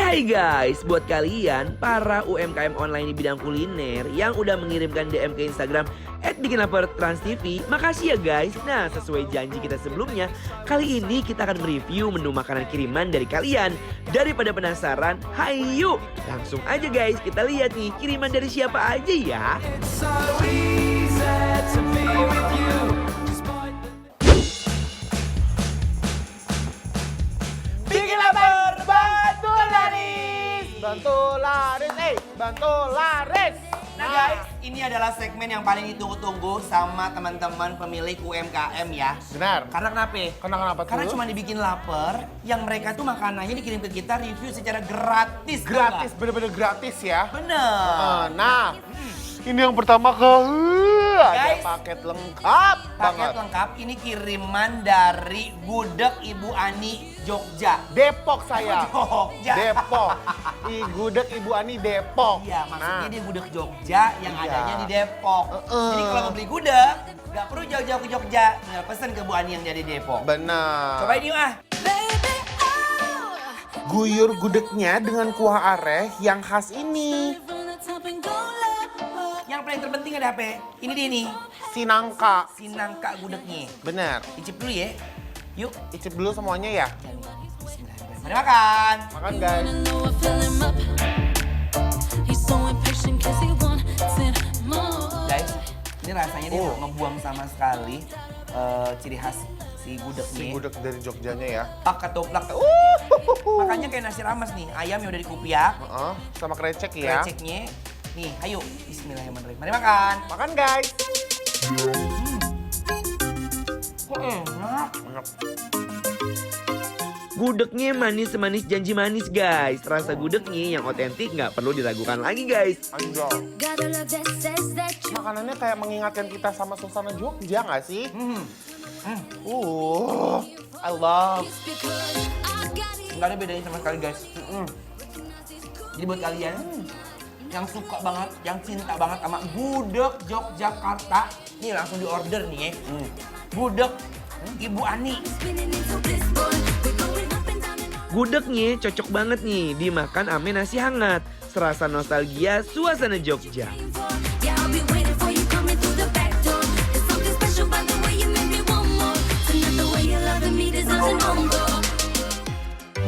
Hai guys, buat kalian para UMKM online di bidang kuliner yang udah mengirimkan DM ke Instagram @bikinlapertransTV, makasih ya guys. Nah, sesuai janji kita sebelumnya, kali ini kita akan mereview menu makanan kiriman dari kalian. Daripada penasaran, hayu langsung aja guys, kita lihat nih kiriman dari siapa aja ya. Bantu laris. Nah guys, ini adalah segmen yang paling ditunggu-tunggu sama teman-teman pemilik UMKM ya. Benar. Karena kenapa? Kenapa tuh? Karena cuma dibikin lapar, yang mereka tuh makanannya dikirim ke kita review secara gratis. Gratis, bener-bener gratis ya. Bener. Nah, ini yang pertama ada Guys, paket lengkap paket banget. lengkap ini kiriman dari Gudeg Ibu Ani Jogja. Depok saya. Jogja. Depok. Gudeg Ibu Ani Depok. Iya, maksudnya Nah, dia gudeg Jogja yang Iya. adanya di Depok. Jadi kalau mau beli gudeg, nggak perlu jauh-jauh ke Jogja, tinggal pesen ke Bu Ani yang dari Depok. benar. Cobain yuk ah. Guyur gudegnya dengan kuah areh yang khas ini. Yang paling terpenting ada apa? Ini dia nih, Sinangka. si nangka gudegnya. Benar. Icip dulu ya. Yuk. Icip dulu semuanya ya. Bismillahirrahmanirrahim. Mari makan. Makan guys. Guys, ini rasanya dia Oh. nggak ngebuang sama sekali ciri khas si gudegnya. Si gudeg dari Jogjanya ya. Ketoplak. Makanya kayak nasi rames nih, ayam yang udah dikupiak, Sama krecek ya. kreceknya. Nih, ayo. Bismillahirrahmanirrahim. Mari makan. Makan guys. Enak. Enak. Gudegnya manis semanis janji manis guys. Rasa gudegnya yang otentik nggak perlu diragukan lagi guys. Anjol. Makanannya kayak mengingatkan kita sama suasana Jogja nggak sih? I love. Nggak ada bedanya sama sekali guys. Jadi buat kalian yang suka banget, yang cinta banget sama gudeg Yogyakarta, nih langsung di order nih ya. Gudeg Ibu Ani. Gudegnya cocok banget nih dimakan ame nasi hangat. Serasa nostalgia suasana Jogja.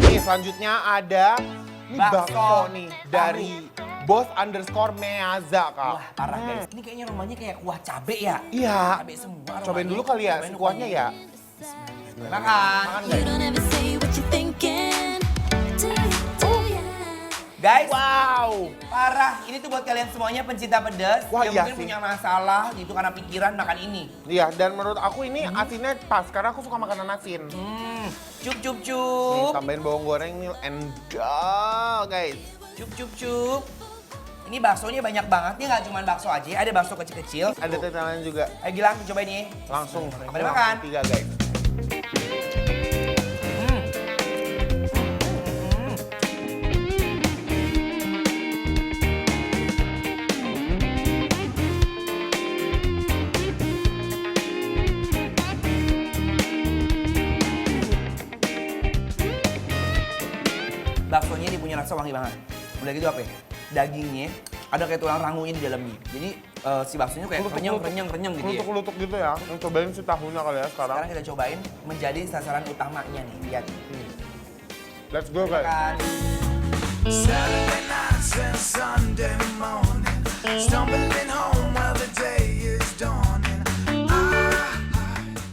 Nih selanjutnya ada bakso Bakso. nih dari Bos_Meaza kak. Wah parah guys, ini kayaknya rumahnya kayak kuah cabe ya. Iya. Cabe semua. Cobain rumahnya. dulu kali ya, Cobain si dulu kuahnya kuahnya. ya. Makan. Makan guys. Guys, Wow. parah. Ini tuh buat kalian semuanya pencinta pedas Wah, yang iya mungkin sih. punya masalah gitu karena pikiran makan ini. Iya, dan menurut aku ini asinnya pas karena aku suka makanan asin. Cup cup Nih, cup. tambahin bawang goreng nih, endol guys. Cup cup cup. Ini baksonya banyak banget. Ini nggak cuma bakso aja, ada bakso kecil-kecil. Ada tetelan juga. Ayo Gilang, cobain nih. Langsung. Mari makan. 3 guys. Baksonya dia punya rasa wangi banget. Udah gitu apa ya? Dagingnya ada kayak tulang rangunya di dalamnya. Jadi si baksonya kayak renyang gitu ya. Kelutuk-kelutuk gitu ya. Yang cobain si tahunya kali ya sekarang. Sekarang kita cobain menjadi sasaran utamanya nih. Lihat. Let's go guys. Makan. Saturday nights and Sunday morning, stumbling home while the day is dawning.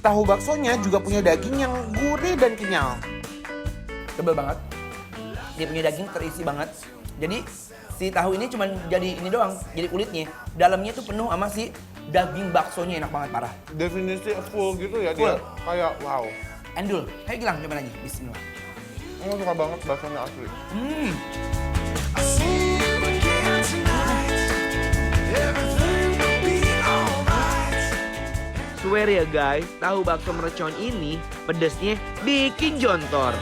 Tahu baksonya juga punya daging yang gurih dan kenyal. Tebel banget. Dia punya daging terisi banget. Jadi si tahu ini cuma jadi ini doang, jadi kulitnya. Dalamnya tuh penuh sama si daging baksonya, enak banget parah. Definisi full gitu ya Full. dia. Kayak wow. Endul. Kayak Gilang coba lagi. Bismillah. Aku suka banget baksonya asli. I see you again tonight. Everything will be alright. Swear ya guys, tahu bakso mercon ini pedesnya bikin jontor.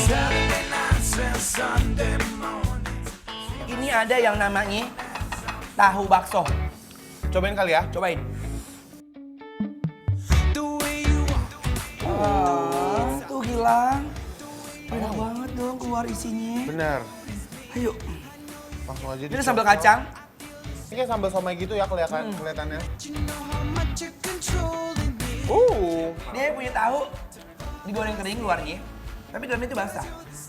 Saturday nights and Sunday morning. Ini ada yang namanya tahu bakso. Cobain kali ya. Cobain. The way you walk, Tuh Gilang. Enak banget keluar isinya. Bener. Ayo. Langsung aja Ini sambal kacang. Ini kayak sambal somai gitu ya kelihatannya. Dia punya tahu digoreng kering luarnya, tapi dalamnya itu basah.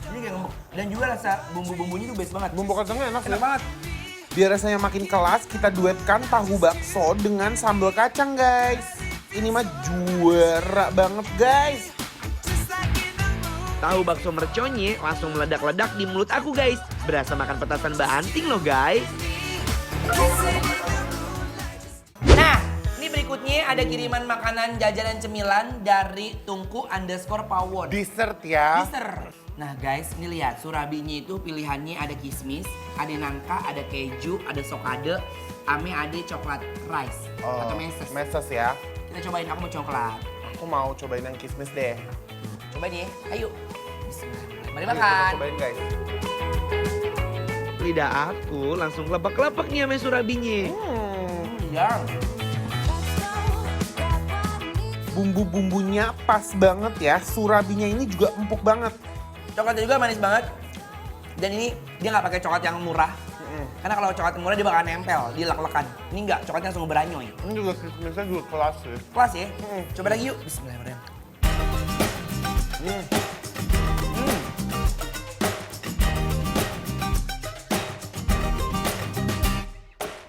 Ini kayak ngembek. Dan juga rasa bumbu-bumbunya tuh best banget. Bumbu kacangnya enak Enak sih. banget. Biar rasanya makin kelas, kita duetkan tahu bakso dengan sambal kacang, guys. Ini mah juara banget, guys. Tahu bakso merconye langsung meledak-ledak di mulut aku guys. Berasa makan petasan Mbak Anting loh guys. Nah, ini berikutnya ada kiriman makanan jajanan cemilan dari Tungku_Pawon. Dessert ya. Dessert. Nah guys, ini lihat surabinya itu pilihannya ada kismis, ada nangka, ada keju, ada sokade, ame ada coklat rice atau meses. Meses ya. Kita cobain, aku mau coklat. Aku mau cobain yang kismis deh. Cobain ya, ayo. Bismillah. Mari Ayo, kita makan. cobain, guys. Lidah aku langsung lepek-lepek nih sama surabinya. Iya. Bumbu-bumbunya pas banget ya. Surabinya ini juga empuk banget. Coklatnya juga manis banget. Dan ini dia nggak pakai coklat yang murah. Karena kalau coklat yang murah dia bakal nempel, dia lek-lekan. Ini enggak, coklatnya langsung beranyoy. Ini juga kismisnya juga kelas sih. Kelas ya. Coba lagi yuk. Bismillahirrahmanirrahim.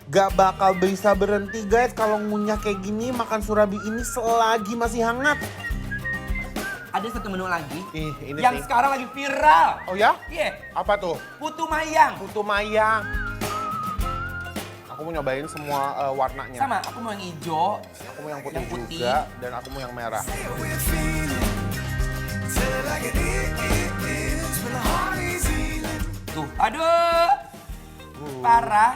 Gak bakal bisa berhenti guys kalau ngunyah kayak gini makan surabi ini selagi masih hangat. Ada satu menu lagi Ih, ini yang sih. sekarang lagi viral. Oh ya? Iya, Apa tuh? putu mayang. Putu mayang. Aku mau nyobain semua warnanya. Sama, aku mau yang hijau. Aku mau yang putih, Yang putih. juga dan aku mau yang merah. Tuh, aduh. Parah.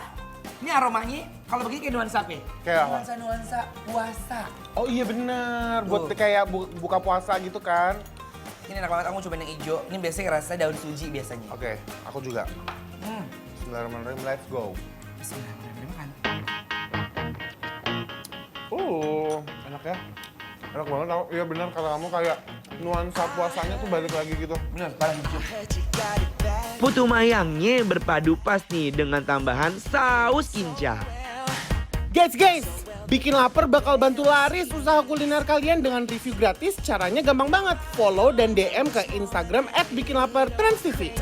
Ini aromanya kalau begini kayak nuansa apa? Kayak apa? Nuansa puasa. Oh iya bener, buat Tuh. kayak buka puasa gitu kan. Ini enak banget, aku mau cobain yang hijau. Ini biasanya rasa daun suji biasanya. Oke, aku juga. Bismillahirrahmanirrahim, let's go. Bismillahirrahmanirrahim, makan. Enak ya. Enak banget tau. Iya bener kata kamu kayak nuansa puasanya tuh balik lagi gitu. Bener, parah hijau. Putu mayangnya berpadu pas nih dengan tambahan saus kinca. Guys, bikin lapar bakal bantu laris usaha kuliner kalian dengan review gratis. Caranya gampang banget. Follow dan DM ke Instagram @bikinlapartransTV.